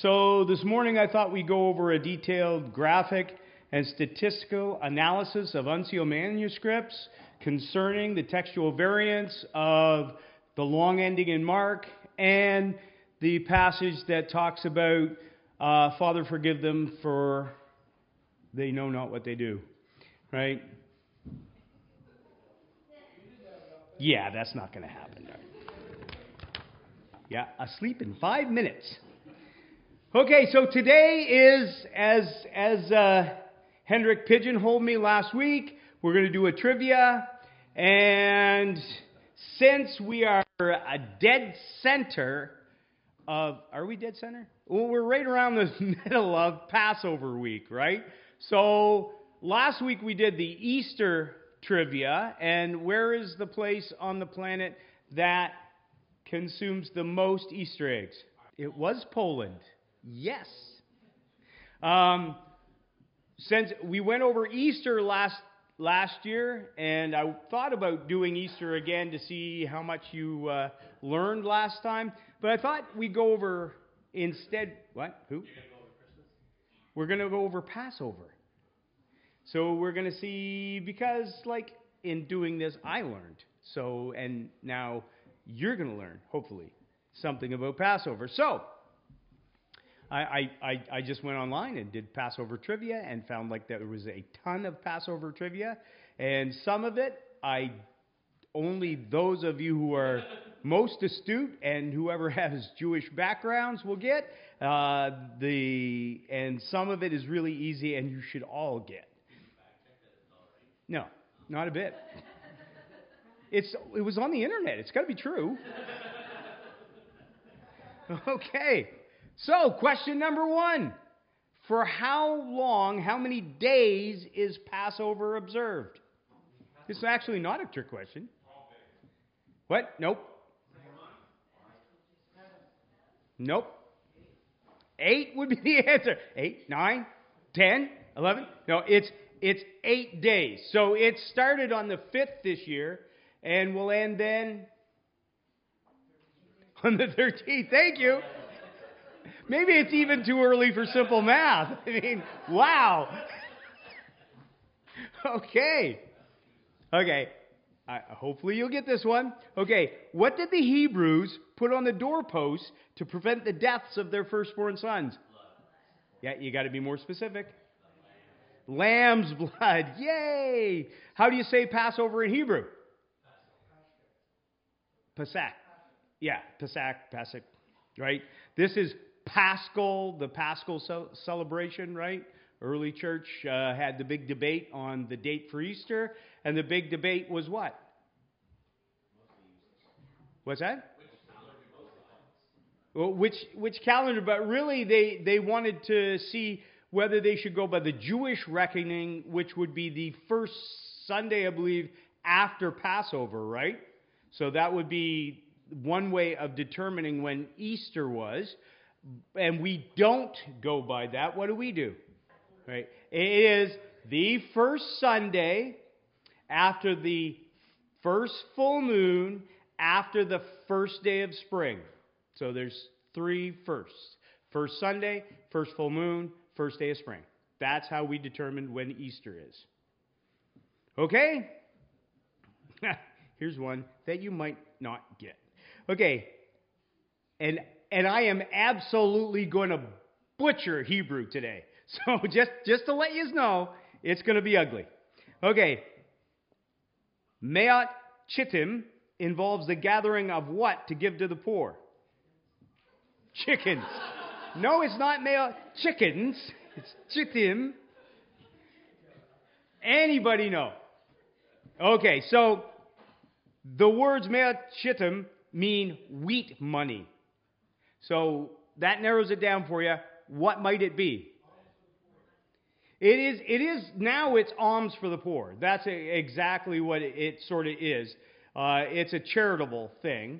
So this morning I thought we'd go over a detailed graphic and statistical analysis of unsealed manuscripts concerning the textual variants of the long ending in Mark and the passage that talks about Father, forgive them, for they know not what they do. Right? Yeah, that's not going to happen. Yeah, asleep in 5 minutes. Okay, so today is, as Hendrik pigeonholed me last week, we're going to do a trivia. And since we are a dead center of, are we dead center? Well, we're right around the middle of Passover week, right? So last week we did the Easter trivia. And where is the place on the planet that consumes the most Easter eggs? It was Poland. Yes. Since we went over Easter last year, and I thought about doing Easter again to see how much you learned last time, but I thought we'd go over instead. What? Who? We're going to go over Passover. So we're going to see, because like in doing this, I learned. So, and now you're going to learn, hopefully, something about Passover. So I just went online and did Passover trivia and found like there was a ton of Passover trivia, and some of it only those of you who are most astute and whoever has Jewish backgrounds will get. And some of it is really easy and you should all get. No, not a bit. It was on the internet. It's got to be true. Okay. So, question number 1. For how long, how many days is Passover observed? This is actually not a trick question. What? Nope. Nope. 8 would be the answer. 8, 9, 10, 11. No, it's 8 days. So it started on the 5th this year and will end then on the 13th. Thank you. Maybe it's even too early for simple math. I mean, wow. Okay. Hopefully you'll get this one. Okay. What did the Hebrews put on the doorposts to prevent the deaths of their firstborn sons? Yeah, you got to be more specific. Lamb's blood. Yay! How do you say Passover in Hebrew? Pesach. Yeah, Pesach, right? This is Paschal, the Paschal celebration, right? Early church had the big debate on the date for Easter, and the big debate was what? What's that? Well, which calendar? But really, they wanted to see whether they should go by the Jewish reckoning, which would be the first Sunday, I believe, after Passover, right? So that would be one way of determining when Easter was. And we don't go by that. What do? Right? It is the first Sunday after the first full moon after the first day of spring. So there's 3 firsts. First Sunday, first full moon, first day of spring. That's how we determine when Easter is. Okay? Here's one that you might not get. Okay. And I am absolutely going to butcher Hebrew today. So just to let you know, it's going to be ugly. Okay. Me'at Chittim involves the gathering of what to give to the poor? Chickens. No, it's not Me'at chickens. It's Chittim. Anybody know? Okay, so the words Me'at Chittim mean wheat money. So that narrows it down for you. What might it be? It is now it's alms for the poor. That's exactly what it sort of is. It's a charitable thing,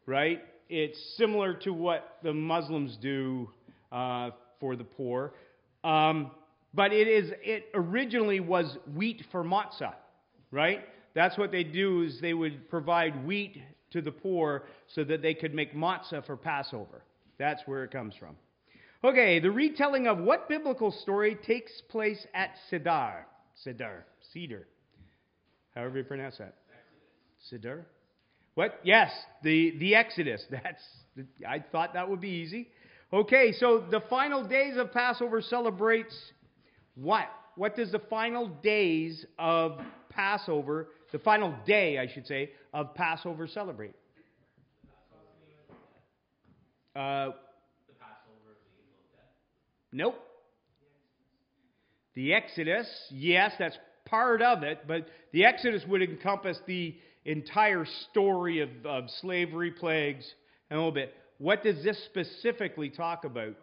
right? It's similar to what the Muslims do for the poor. But it originally was wheat for matzah, right? That's what they do, is they would provide wheat to the poor so that they could make matzah for Passover. That's where it comes from. Okay, the retelling of what biblical story takes place at Cedar? Cedar. However you pronounce that. Cedar? What? Yes, the Exodus. I thought that would be easy. Okay, so the final days of Passover celebrates what? What does the final days of Passover, the final day, I should say, of Passover celebrate? Nope. The Exodus, yes, that's part of it, but the Exodus would encompass the entire story of slavery, plagues, and a little bit. What does this specifically talk about?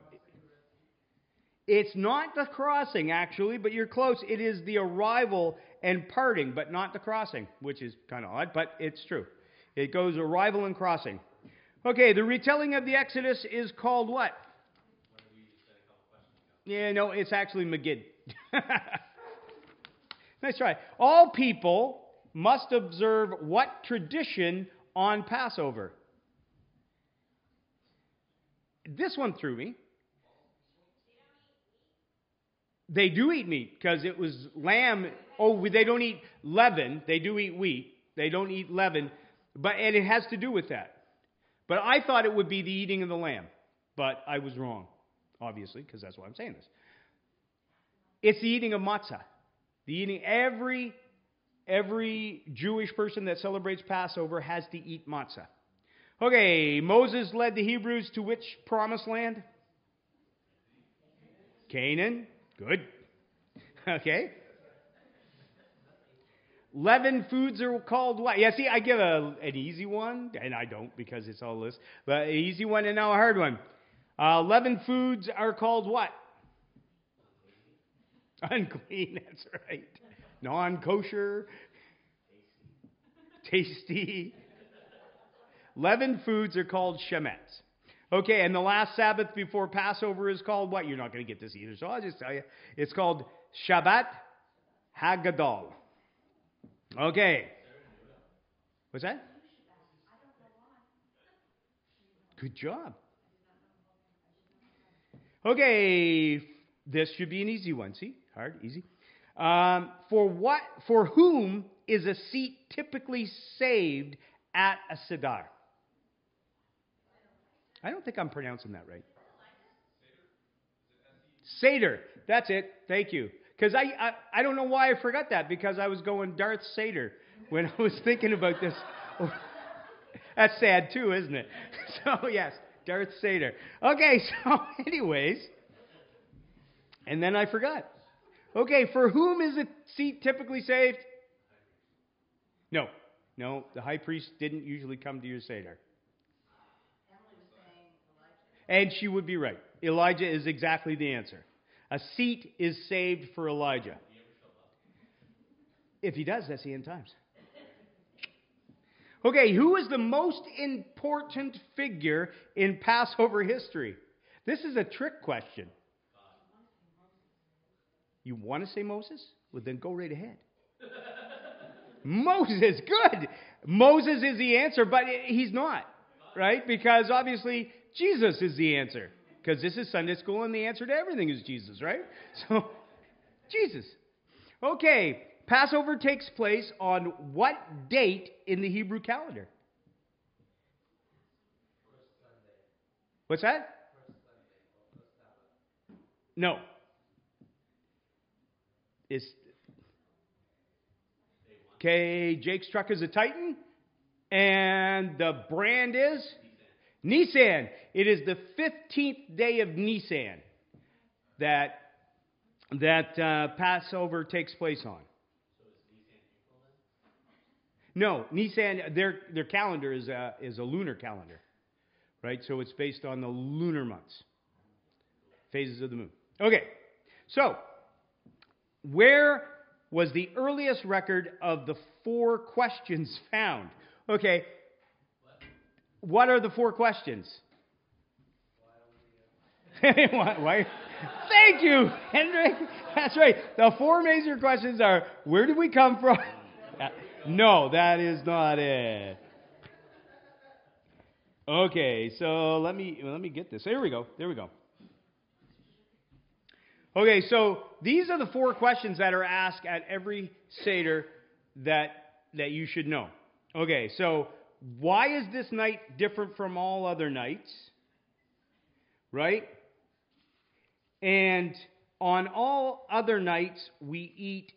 It's not the crossing, actually, but you're close. It is the arrival and parting, but not the crossing, which is kind of odd, but it's true. It goes arrival and crossing. Okay, the retelling of the Exodus is called what? Yeah, no, it's actually Megid. Nice try. All people must observe what tradition on Passover? This one threw me. They do eat meat because it was lamb. Oh, they don't eat leaven. They do eat wheat. They don't eat leaven. And it has to do with that. But I thought it would be the eating of the lamb. But I was wrong, obviously, because that's why I'm saying this. It's the eating of matzah. The eating, every Jewish person that celebrates Passover has to eat matzah. Okay, Moses led the Hebrews to which promised land? Canaan. Good. Okay. Leavened foods are called what? Yeah, see, I give an easy one, and I don't because it's all this. But an easy one and now a hard one. Leavened foods are called what? Unclean, that's right. Non-kosher. Tasty. Leavened foods are called shemets. Okay, and the last Sabbath before Passover is called what? You're not going to get this either, so I'll just tell you. It's called Shabbat Hagadol. Okay. What's that? Good job. Okay, this should be an easy one. See? Hard, easy. For whom is a seat typically saved at a Siddur? I don't think I'm pronouncing that right. Seder. That's it. Thank you. Because I don't know why I forgot that, because I was going Darth Seder when I was thinking about this. That's sad too, isn't it? So yes, Darth Seder. Okay, so anyways, and then I forgot. Okay, for whom is a seat typically saved? No, the high priest didn't usually come to your Seder. And she would be right. Elijah is exactly the answer. A seat is saved for Elijah. If he does, that's the end times. Okay, who is the most important figure in Passover history? This is a trick question. You want to say Moses? Well, then go right ahead. Moses, good. Moses is the answer, but he's not, right? Because obviously Jesus is the answer. Because this is Sunday school and the answer to everything is Jesus, right? So, Jesus. Okay, Passover takes place on what date in the Hebrew calendar? What's that? No. Okay, Jake's truck is a Titan. And the brand is? Nisan. It is the 15th day of Nisan that Passover takes place on. No, Nisan. Their calendar is a lunar calendar, right? So it's based on the lunar months, phases of the moon. Okay, so where was the earliest record of the 4 questions found? Okay. What are the 4 questions? Why? Thank you, Hendrik. That's right. The 4 major questions are, where did we come from? No, that is not it. Okay, so let me get this. There we go. Okay, so these are the 4 questions that are asked at every Seder that you should know. Okay, so why is this night different from all other nights? Right? And on all other nights, we eat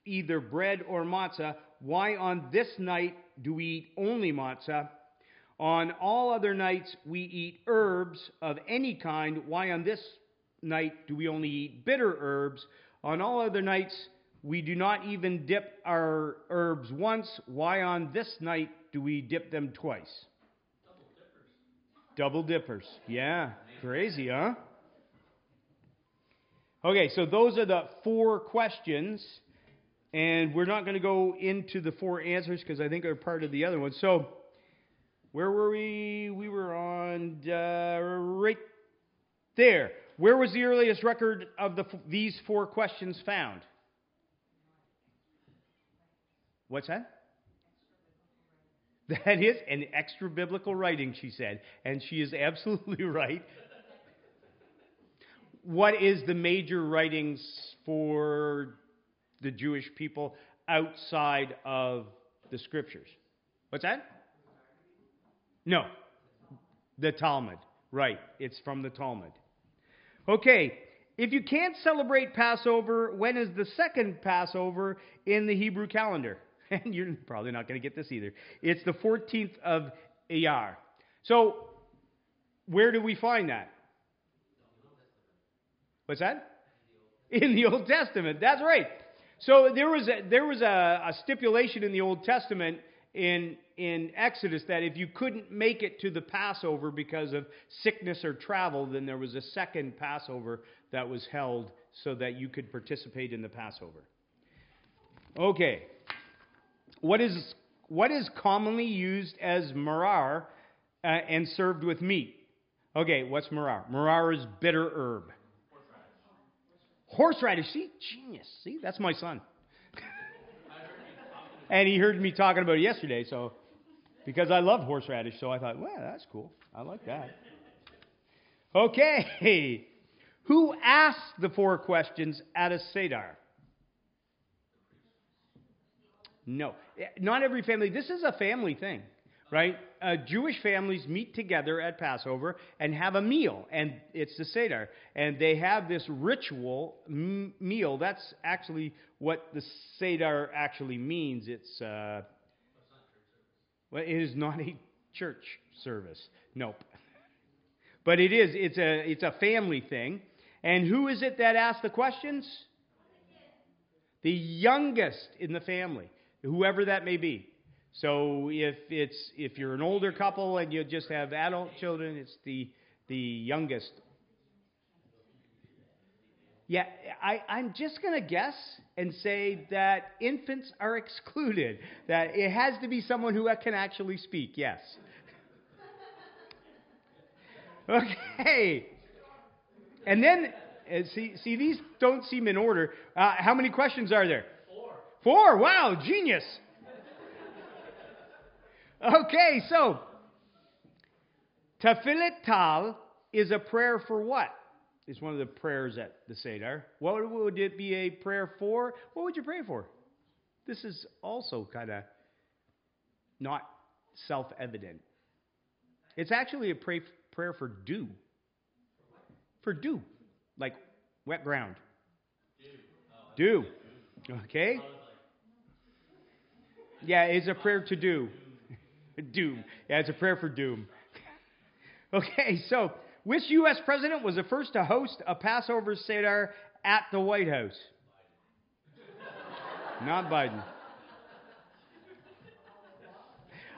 either bread or matzah. Why on this night do we eat only matzah? On all other nights, we eat herbs of any kind. Why on this night do we only eat bitter herbs? On all other nights, we do not even dip our herbs once. Why on this night do we dip them twice? Double dippers. Yeah, crazy, huh? Okay, so those are the 4 questions, and we're not going to go into the 4 answers because I think they're part of the other one. So, where were we? We were on right there. Where was the earliest record of these 4 questions found? What's that? That is an extra biblical writing, she said, and she is absolutely right. What is the major writings for the Jewish people outside of the Scriptures? What's that? No. The Talmud. Right. It's from the Talmud. Okay. If you can't celebrate Passover, when is the second Passover in the Hebrew calendar? And you're probably not going to get this either. It's the 14th of Iyar. So, where do we find that? What's that? In the Old Testament. That's right. So there was a stipulation in the Old Testament in Exodus that if you couldn't make it to the Passover because of sickness or travel, then there was a second Passover that was held so that you could participate in the Passover. Okay. What is commonly used as maror and served with meat? Okay, what's maror? Maror is bitter herb. Horseradish. See? Genius. See? That's my son. And he heard me talking about it yesterday, so because I love horseradish, so I thought, well, that's cool. I like that. Okay. Who asked the 4 questions at a Seder? No. Not every family. This is a family thing, right? Jewish families meet together at Passover and have a meal, and it's the Seder. And they have this ritual meal. That's actually what the Seder actually means. It's well, it is not a church service. Nope. But it is. It's a family thing. And who is it that asks the questions? The youngest in the family, whoever that may be. So if you're an older couple and you just have adult children, it's the youngest. Yeah, I'm just going to guess and say that infants are excluded. That it has to be someone who can actually speak, yes. Okay. And then, see, these don't seem in order. How many questions are there? 4. Wow, genius. Okay, so, Tefilet Tal is a prayer for what? It's one of the prayers at the Seder. What would it be a prayer for? What would you pray for? This is also kind of not self-evident. It's actually a prayer for dew. For dew. Like wet ground. Dew. Okay? Yeah, it's a prayer to do. Doom. Yeah, it's a prayer for doom. Okay, so which U.S. president was the first to host a Passover Seder at the White House? Not Biden.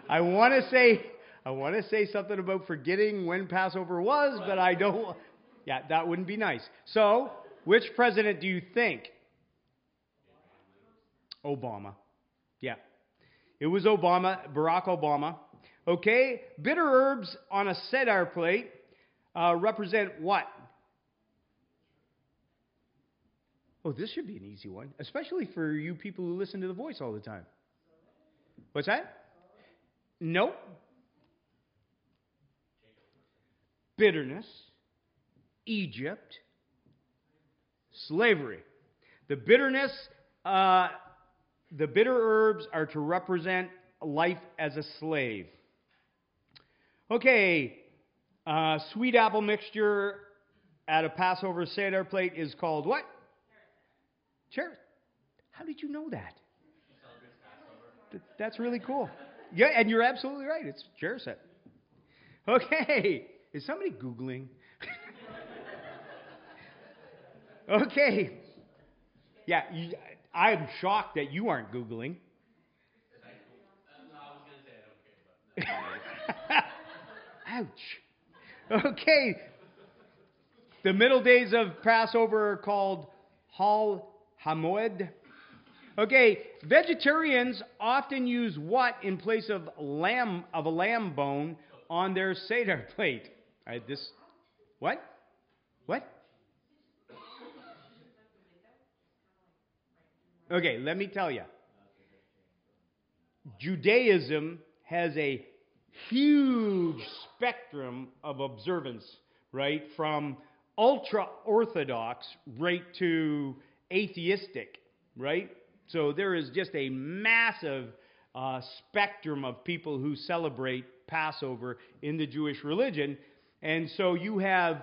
I want to say something about forgetting when Passover was, but I don't. Yeah, that wouldn't be nice. So, which president do you think? Obama. Yeah. It was Obama, Barack Obama. Okay, bitter herbs on a Seder plate represent what? Oh, this should be an easy one, especially for you people who listen to The Voice all the time. What's that? Nope. Bitterness, Egypt, Slavery. The bitterness, the bitter herbs are to represent life as a slave. Okay, sweet apple mixture at a Passover Seder plate is called what? Cherith. How did you know that? That's really cool. Yeah, and you're absolutely right. It's Cherith. Okay, is somebody Googling? Okay. Yeah, I'm shocked that you aren't Googling. Ouch. Okay. The middle days of Passover are called Hol HaMoed. Okay, vegetarians often use what in place of a lamb bone on their Seder plate? What? Okay, let me tell you. Judaism has a huge spectrum of observance, right? From ultra-Orthodox right to atheistic, right? So there is just a massive spectrum of people who celebrate Passover in the Jewish religion. And so you have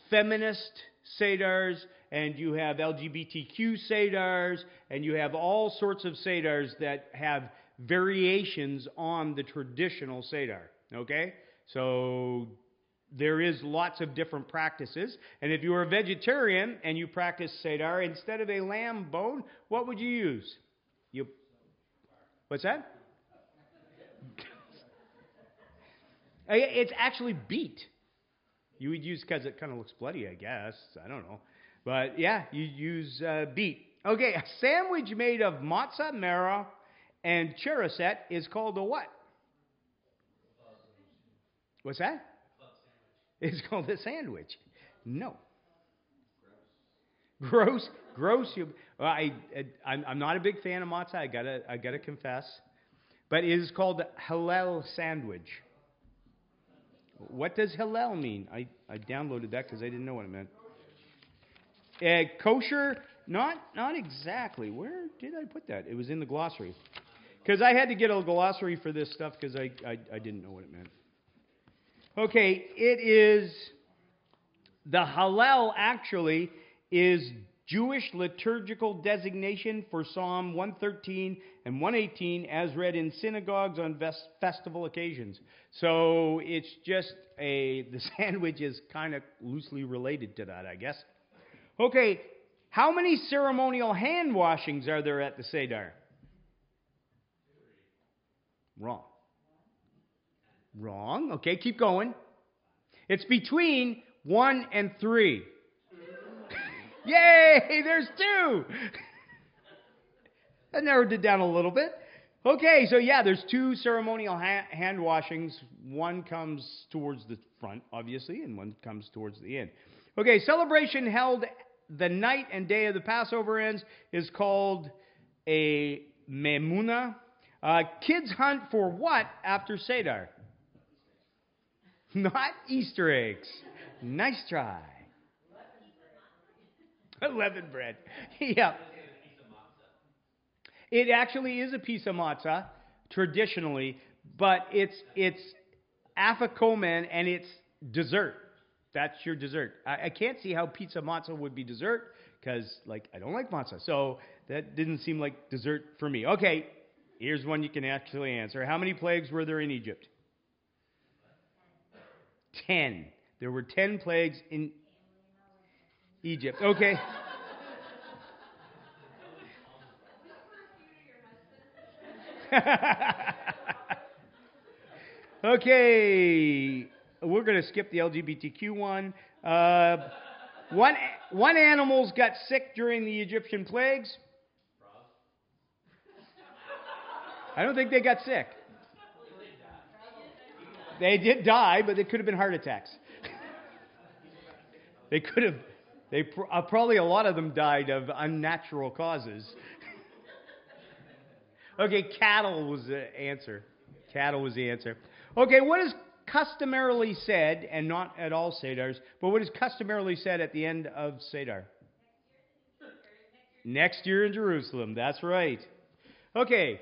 feminist Sedars, and you have LGBTQ Sedars, and you have all sorts of Sedars that have variations on the traditional Seder. Okay? So there is lots of different practices. And if you are a vegetarian and you practice Seder, instead of a lamb bone, what would you use? What's that? It's actually beet. You would use, because it kind of looks bloody, I guess. I don't know. But yeah, you use beet. Okay, a sandwich made of matzah, maror, and cherosette is called a what? What's that? It's called a sandwich. No. Gross. I'm not a big fan of matzah. I gotta confess. But it is called Hillel sandwich. What does Hillel mean? I downloaded that because I didn't know what it meant. Kosher, not exactly. Where did I put that? It was in the glossary. Because I had to get a glossary for this stuff because I didn't know what it meant. Okay, it is, the Hallel actually is Jewish liturgical designation for Psalm 113 and 118 as read in synagogues on festival occasions. So it's just the sandwich is kind of loosely related to that, I guess. Okay, how many ceremonial hand washings are there at the Seder? Wrong. Okay, keep going. It's between 1 and 3. Yay, there's 2. That narrowed it down a little bit. Okay, so yeah, there's 2 ceremonial hand washings. One comes towards the front, obviously, and one comes towards the end. Okay, celebration held the night and day of the Passover ends is called a memuna. Kids hunt for what after Seder? Not Easter eggs. Nice try. Leavened bread. Yeah. It actually is a piece of matzah, traditionally, but it's afikomen and it's dessert. That's your dessert. I can't see how pizza matzah would be dessert because, I don't like matzah. So that didn't seem like dessert for me. Okay, here's one you can actually answer. How many plagues were there in Egypt? 10. There were 10 plagues in Egypt. Okay. Okay. We're going to skip the LGBTQ one. One animal's got sick during the Egyptian plagues. I don't think they got sick. They did die, but they could have been heart attacks. They could have. Probably a lot of them died of unnatural causes. Okay, cattle was the answer. Okay, what is customarily said, and not at all Sedars, but what is customarily said at the end of Seder? Next year in Jerusalem. That's right. Okay,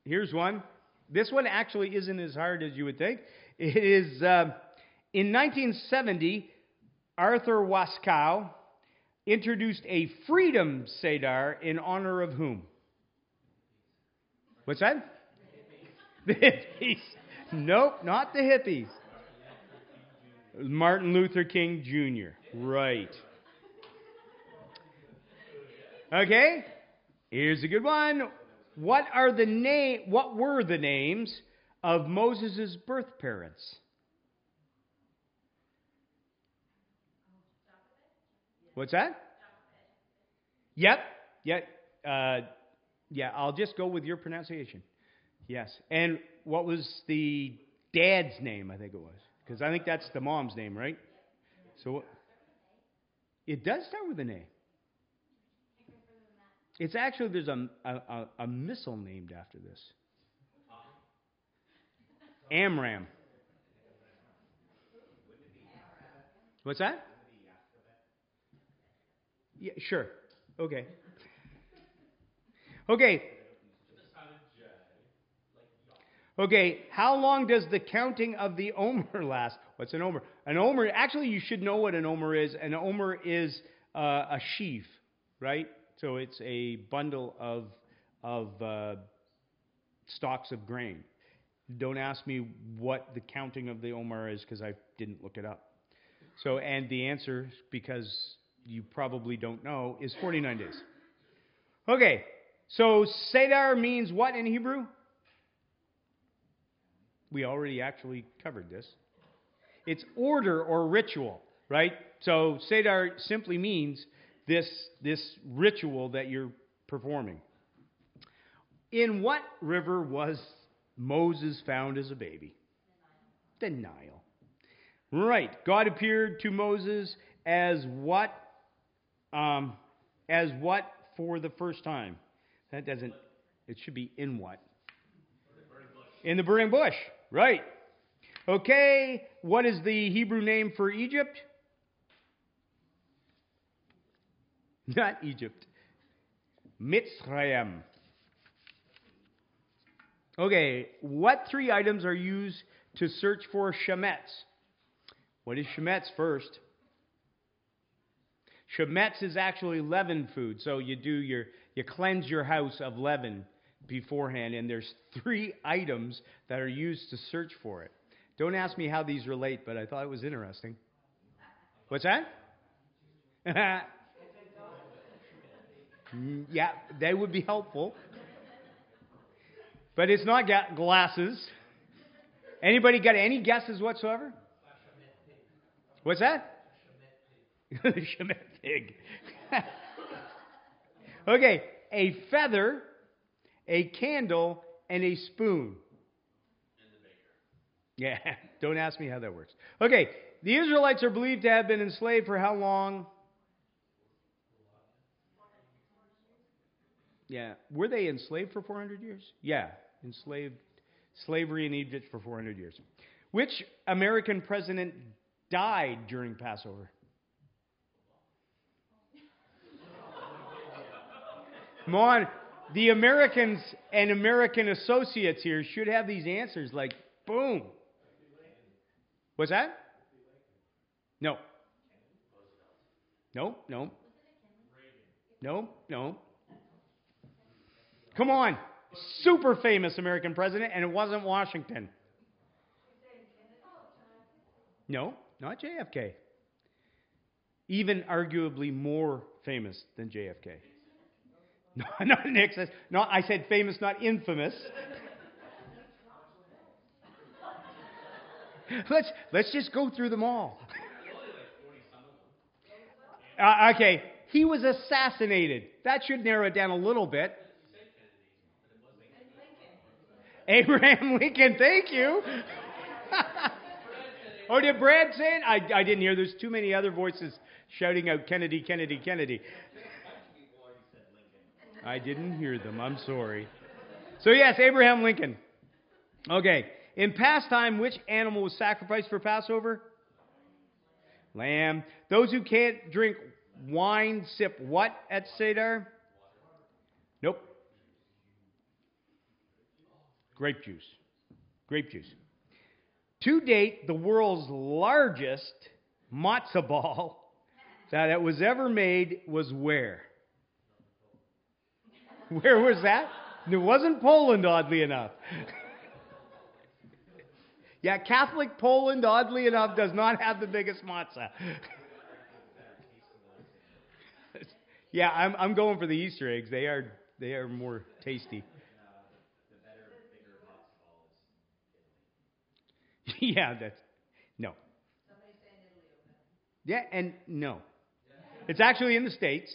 here's one. This one actually isn't as hard as you would think. It is in 1970, Arthur Waskow introduced a Freedom Seder in honor of whom? What's that? The hippies. Nope, not the hippies. Martin Luther King Jr. Right. Okay, here's a good one. What were the names of Moses' birth parents? What's that? Yep. Yeah, I'll just go with your pronunciation. Yes. And what was the dad's name, I think it was? Because I think that's the mom's name, right? So it does start with an A. It's actually, there's a missile named after this. Amram. What's that? Yeah, sure. Okay. Okay, how long does the counting of the omer last? What's an omer? An omer, actually you should know what an omer is. An omer is a sheaf, right? So it's a bundle of stalks of grain. Don't ask me what the counting of the omer is because I didn't look it up. So, and the answer, because you probably don't know, is 49 days. Okay, so Seder means what in Hebrew? We already actually covered this. It's order or ritual, right? So Seder simply means this ritual that you're performing. In what river was Moses found as a baby? The Nile. Right. God appeared to Moses as what? As what for the first time? That doesn't. It should be in what? In the burning bush. Right. Okay. What is the Hebrew name for Egypt? Not Egypt. Mitzrayim. Okay. What three items are used to search for shemetz? What is shemetz first? Shemetz is actually leaven food. So you cleanse your house of leaven beforehand, and there's three items that are used to search for it. Don't ask me how these relate, but I thought it was interesting. What's that? Yeah, they would be helpful. But it's not glasses. Anybody got any guesses whatsoever? What's that? Shemet pig. Okay, a feather, a candle, and a spoon. And the baker. Yeah, don't ask me how that works. Okay, the Israelites are believed to have been enslaved for how long? Yeah, were they enslaved for 400 years? Yeah, slavery in Egypt for 400 years. Which American president died during Passover? Come on. The Americans and American associates here should have these answers like, boom. What's that? No. No. Come on. Super famous American president, and it wasn't Washington. No, not JFK. Even arguably more famous than JFK. No, not Nixon. No, I said famous, not infamous. Let's just go through them all. Okay, he was assassinated. That should narrow it down a little bit. Abraham Lincoln, thank you. Oh, did Brad say it? I didn't hear. There's too many other voices shouting out Kennedy, Kennedy, Kennedy. I didn't hear them. I'm sorry. So yes, Abraham Lincoln. Okay. In past time, which animal was sacrificed for Passover? Lamb. Those who can't drink wine sip what at Seder? Nope. Grape juice. Grape juice. To date, the world's largest matzo ball that it was ever made was where? Where was that? It wasn't Poland, oddly enough. Yeah, Catholic Poland, oddly enough, does not have the biggest matzah. Yeah, I'm going for the Easter eggs. They are more tasty. Yeah, that's no. Yeah, and no. It's actually in the States.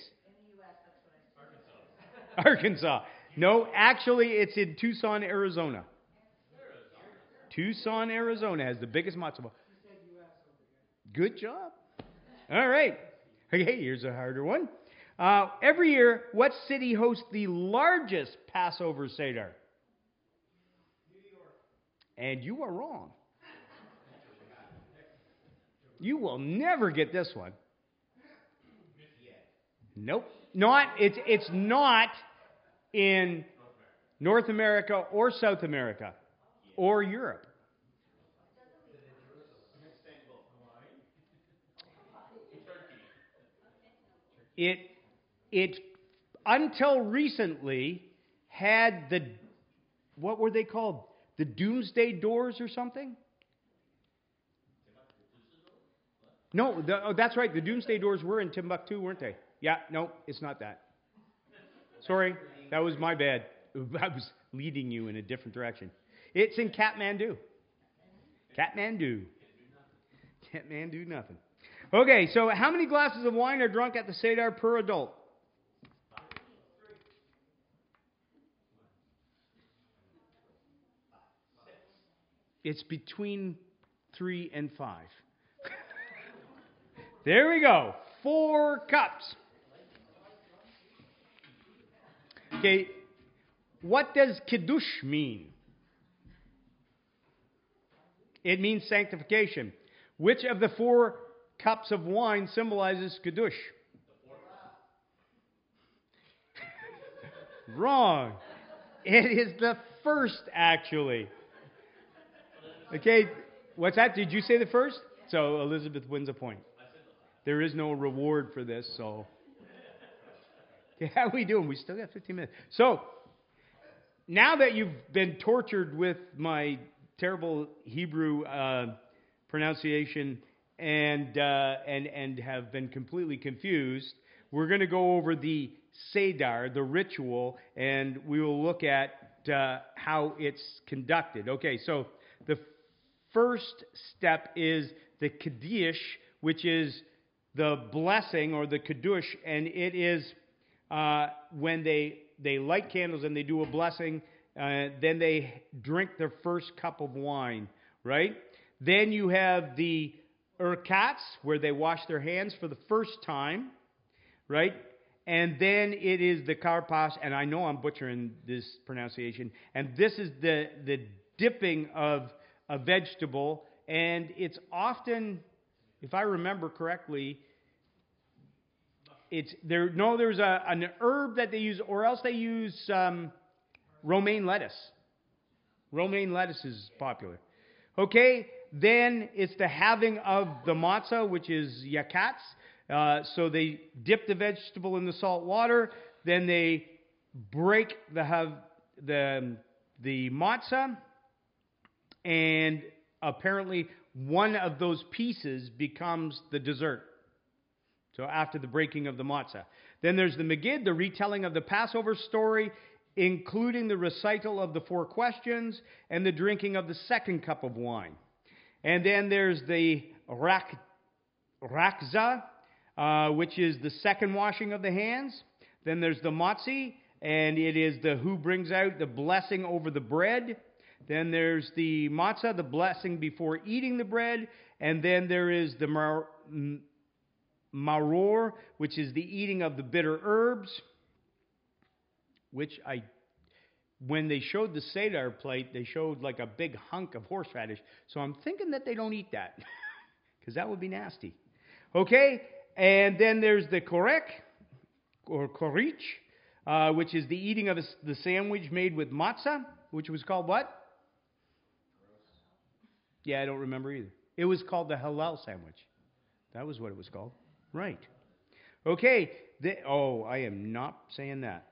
Arkansas. No, actually, it's in Tucson, Arizona. Tucson, Arizona has the biggest matzo ball. Good job. All right. Okay, here's a harder one. Every year, what city hosts the largest Passover Seder? New York. And you are wrong. You will never get this one. Nope. It's not in North America or South America or Europe. It until recently had what were they called? The Doomsday Doors or something? No, that's right. The Doomsday Doors were in Timbuktu, weren't they? Yeah, no, it's not that. Sorry, that was my bad. I was leading you in a different direction. It's in Kathmandu. Kathmandu. Kathmandu, nothing. Okay, so how many glasses of wine are drunk at the Seder per adult? It's between 3 and 5. There we go. 4 cups. Okay, what does Kiddush mean? It means sanctification. Which of the 4 cups of wine symbolizes Kiddush? Wrong. It is the first, actually. Okay, what's that? Did you say the first? So Elizabeth wins a point. There is no reward for this, so. Okay, how are we doing? We still got 15 minutes. So, now that you've been tortured with my terrible Hebrew pronunciation and have been completely confused, we're going to go over the Seder, the ritual, and we will look at how it's conducted. Okay, so the first step is the Kaddish, which is the blessing or the Kiddush, and it is when they light candles and they do a blessing, then they drink their first cup of wine, right? Then you have the Urkats, where they wash their hands for the first time, right? And then it is the Karpas, and I know I'm butchering this pronunciation, and this is the dipping of a vegetable, and it's often, if I remember correctly, there's an herb that they use, or else they use romaine lettuce. Romaine lettuce is popular. Okay, then it's the having of the matzah, which is yakats. So they dip the vegetable in the salt water, then they break the matzah, and apparently one of those pieces becomes the dessert. So after the breaking of the matzah. Then there's the Megid, the retelling of the Passover story, including the recital of the 4 questions and the drinking of the second cup of wine. And then there's the Rakza, which is the second washing of the hands. Then there's the Motzi, and it is who brings out the blessing over the bread. Then there's the Matzah, the blessing before eating the bread. And then there is the Maror, which is the eating of the bitter herbs, which when they showed the Seder plate, they showed like a big hunk of horseradish. So I'm thinking that they don't eat that, because that would be nasty. Okay, and then there's the Korek, or Korich, which is the eating of the sandwich made with matzah, which was called what? Yeah, I don't remember either. It was called the halal sandwich. That was what it was called. Right. Okay. I am not saying that.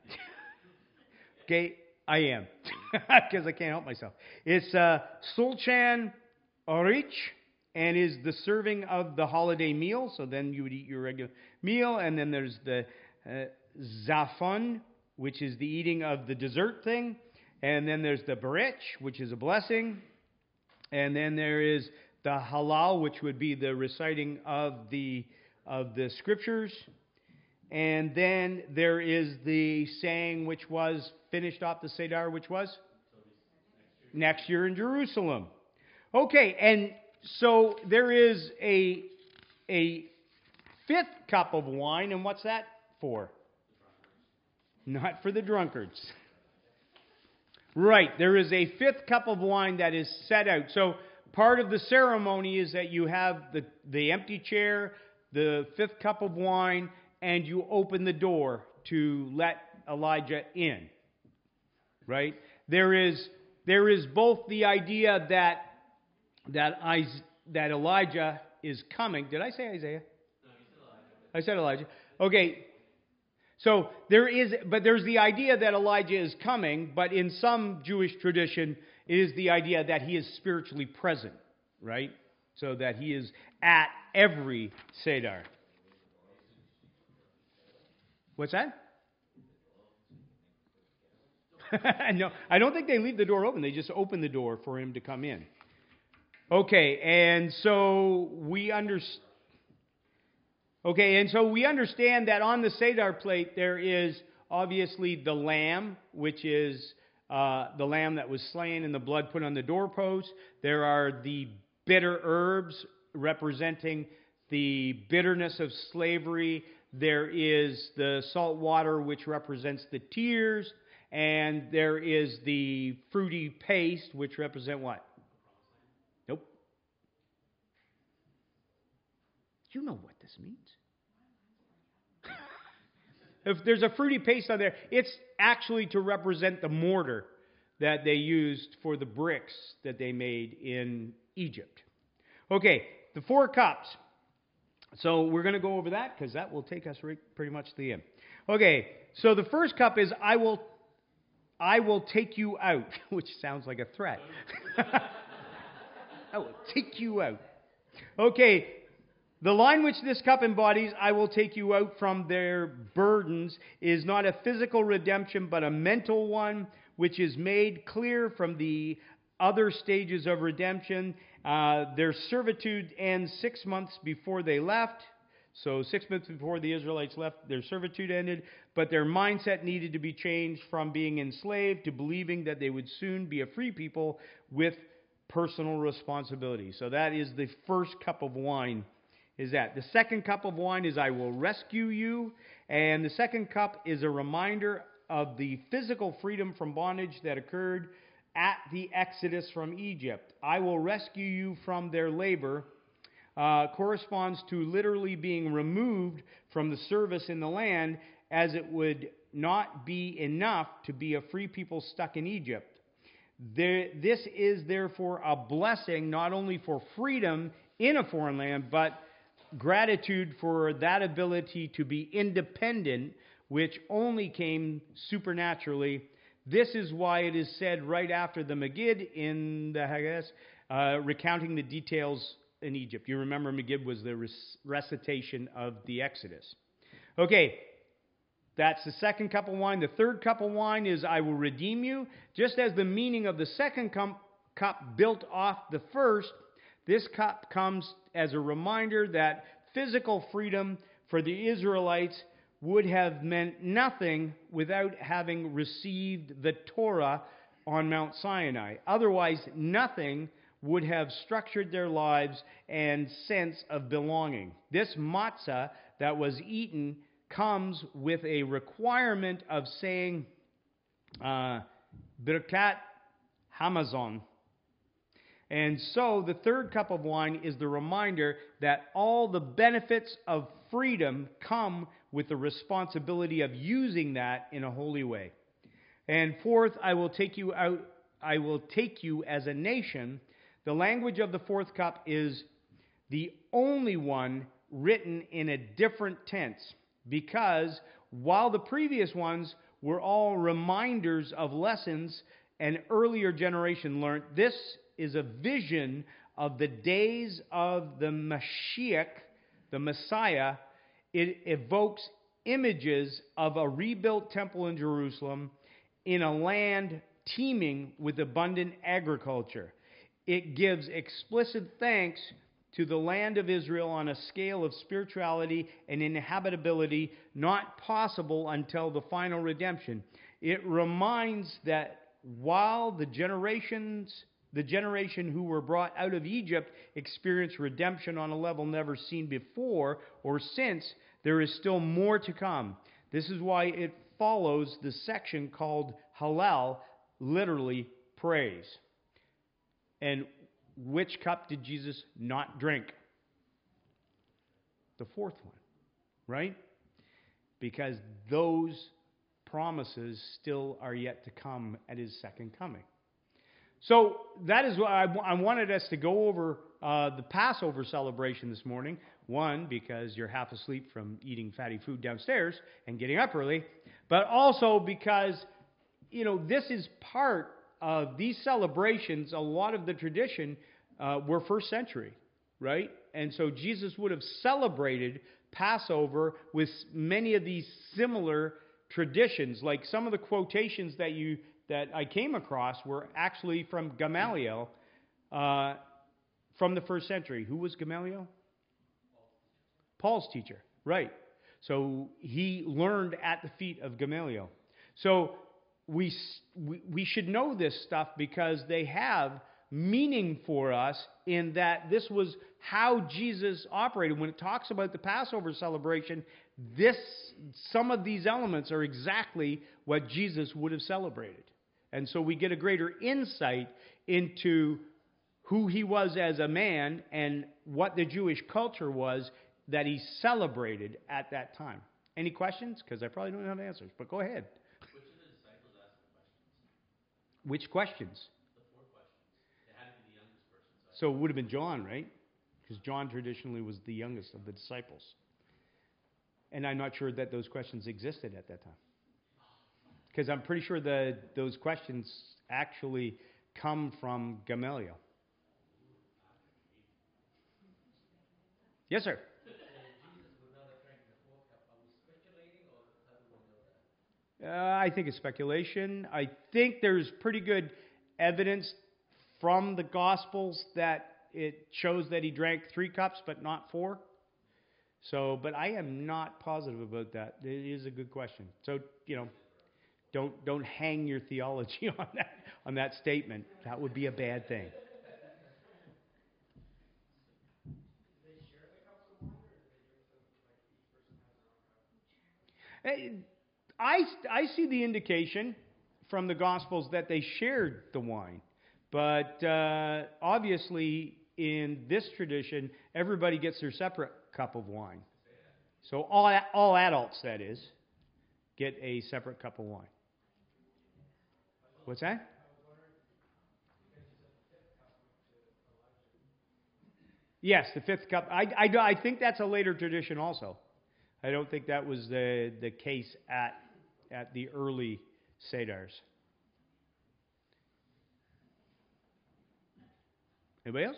Okay, I am. Because I can't help myself. It's Sulchan Orich, and is the serving of the holiday meal. So then you would eat your regular meal. And then there's the Zafon, which is the eating of the dessert thing. And then there's the Berich, which is a blessing. And then there is the Halal, which would be the reciting of the scriptures. And then there is the saying, which was finished off the Seder, which was next year in Jerusalem. Okay, and so there is a fifth cup of wine, and what's that for? Not for the drunkards. Right, there is a fifth cup of wine that is set out. So part of the ceremony is that you have the empty chair, the fifth cup of wine, and you open the door to let Elijah in. Right? There is both the idea that Elijah is coming. Did I say Isaiah? No, you said Elijah. I said Elijah. Okay. So there's the idea that Elijah is coming, but in some Jewish tradition, it is the idea that he is spiritually present, right? So that he is at every Seder. What's that? No, I don't think they leave the door open. They just open the door for him to come in. Okay, and so we understand. Okay, and so we understand that on the Seder plate there is obviously the lamb, which is the lamb that was slain and the blood put on the doorpost. There are the bitter herbs representing the bitterness of slavery. There is the salt water, which represents the tears. And there is the fruity paste, which represent what? Nope. You know what this means. If there's a fruity paste on there, it's actually to represent the mortar that they used for the bricks that they made in Egypt. Okay, the 4 cups. So we're going to go over that because that will take us pretty much to the end. Okay, so the first cup is I will take you out, which sounds like a threat. I will take you out. Okay, the line which this cup embodies, I will take you out from their burdens, is not a physical redemption, but a mental one, which is made clear from the other stages of redemption. Their servitude ends 6 months before they left. So 6 months before the Israelites left, their servitude ended, but their mindset needed to be changed from being enslaved to believing that they would soon be a free people with personal responsibility. So that is the first cup of wine. Is that. The second cup of wine is I will rescue you. And the second cup is a reminder of the physical freedom from bondage that occurred at the Exodus from Egypt. I will rescue you from their labor. Corresponds to literally being removed from the service in the land, as it would not be enough to be a free people stuck in Egypt. This is therefore a blessing not only for freedom in a foreign land, but gratitude for that ability to be independent, which only came supernaturally. This is why it is said right after the Megid in the Haggadah, recounting the details in Egypt. You remember Megid was the recitation of the Exodus. Okay, that's the second cup of wine. The third cup of wine is I will redeem you. Just as the meaning of the second cup built off the first, this cup comes as a reminder that physical freedom for the Israelites would have meant nothing without having received the Torah on Mount Sinai. Otherwise, nothing would have structured their lives and sense of belonging. This matzah that was eaten comes with a requirement of saying Birkat Hamazon. And so the third cup of wine is the reminder that all the benefits of freedom come with the responsibility of using that in a holy way. And fourth, I will take you as a nation. The language of the fourth cup is the only one written in a different tense, because while the previous ones were all reminders of lessons an earlier generation learned, this is a vision of the days of the Mashiach, the Messiah. It evokes images of a rebuilt temple in Jerusalem in a land teeming with abundant agriculture. It gives explicit thanks to the land of Israel on a scale of spirituality and inhabitability not possible until the final redemption. It reminds that while the generation who were brought out of Egypt experienced redemption on a level never seen before or since, there is still more to come. This is why it follows the section called Hallel, literally praise. And which cup did Jesus not drink? The fourth one, right? Because those promises still are yet to come at his second coming. So that is why I wanted us to go over the Passover celebration this morning. One, because you're half asleep from eating fatty food downstairs and getting up early. But also because, this is part of these celebrations. A lot of the tradition were first century, right? And so Jesus would have celebrated Passover with many of these similar traditions. Like some of the quotations that I came across were actually from Gamaliel from the first century. Who was Gamaliel? Paul's teacher, right. So he learned at the feet of Gamaliel. So we should know this stuff because they have meaning for us in that this was how Jesus operated. When it talks about the Passover celebration, some of these elements are exactly what Jesus would have celebrated. And so we get a greater insight into who he was as a man and what the Jewish culture was that he celebrated at that time. Any questions? Because I probably don't have answers, but go ahead. Which of the disciples asked the questions? Which questions? The 4 questions. It had to be the youngest person. So it would have been John, right? Because John traditionally was the youngest of the disciples. And I'm not sure that those questions existed at that time. Because I'm pretty sure that those questions actually come from Gamaliel. Yes, sir. I think it's speculation. I think there's pretty good evidence from the Gospels that it shows that he drank 3 cups, but not 4. So, but I am not positive about that. It is a good question. So, don't hang your theology on that statement. That would be a bad thing. I see the indication from the Gospels that they shared the wine. But obviously, in this tradition, everybody gets their separate cup of wine. So all adults, that is, get a separate cup of wine. What's that? Yes, the 5th cup. I think that's a later tradition also. I don't think that was the case at the early Sedars. Anybody else?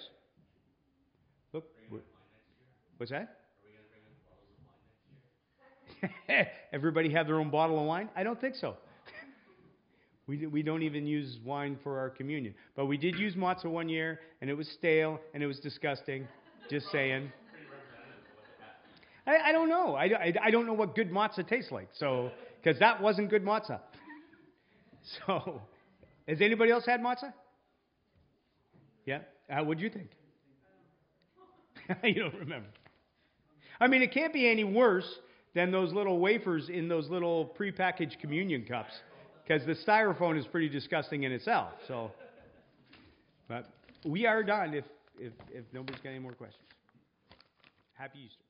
Look. What's that? Are we going to bring in bottles of wine next year? Everybody have their own bottle of wine? I don't think so. We don't even use wine for our communion. But we did use matzah one year, and it was stale, and it was disgusting. Just saying. I don't know. I don't know what good matzah tastes like. So, because that wasn't good matzah. So, has anybody else had matzah? Yeah? What do you think? You don't remember. I mean, it can't be any worse than those little wafers in those little prepackaged communion cups. Because the styrofoam is pretty disgusting in itself. So, but we are done if nobody's got any more questions. Happy Easter.